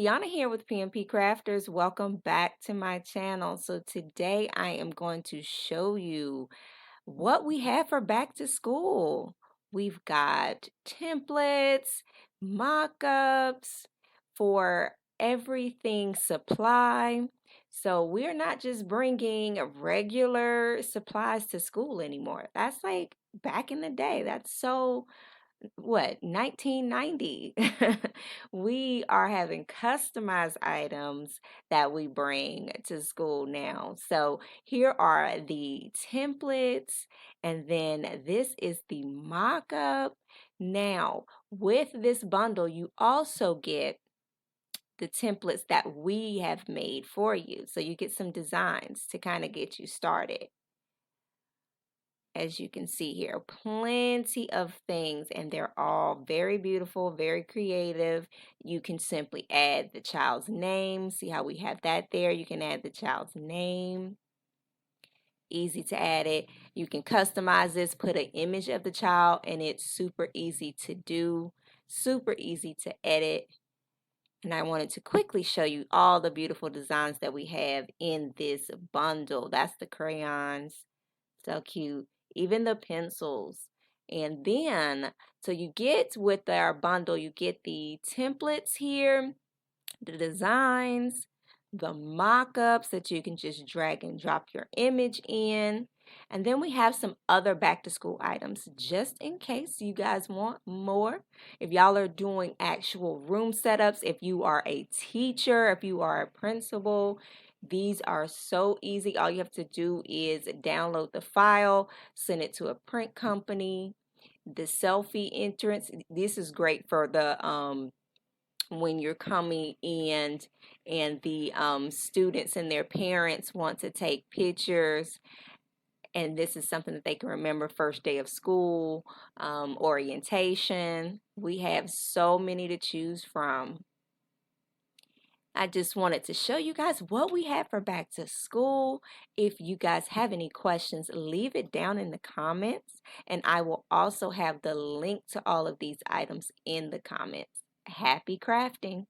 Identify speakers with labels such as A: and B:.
A: Deanna here with PMP Crafters. Welcome back to my channel. So today I am going to show you what we have for back to school. We've got templates, mock-ups for everything supply. So we're not just bringing regular supplies to school anymore. That's like back in the day. That's so 1990. We are having customized items that we bring to school now. So here are the templates, and then this is the mock-up. Now with this bundle you also get the templates that we have made for you, so you get some designs to kind of get you started. As you can see here, plenty of things, and they're all very beautiful, very creative. You can simply add the child's name. See how we have that there? You can add the child's name. Easy to add it. You can customize this, put an image of the child, and it's super easy to do, super easy to edit. And I wanted to quickly show you all the beautiful designs that we have in this bundle. That's the crayons. So cute. Even the pencils. And then, so you get with our bundle, you get the templates here, the designs, the mock-ups that you can just drag and drop your image in. And then we have some other back to school items just in case you guys want more. If y'all are doing actual room setups, if you are a teacher, if you are a principal, these are so easy. All you have to do is download the file, send it to a print company. The selfie entrance, this is great for the when you're coming in and the students and their parents want to take pictures, and this is something that they can remember first day of school, orientation. We have so many to choose from. I just wanted to show you guys what we have for back to school. If you guys have any questions, leave it down in the comments, and I will also have the link to all of these items in the comments. Happy crafting!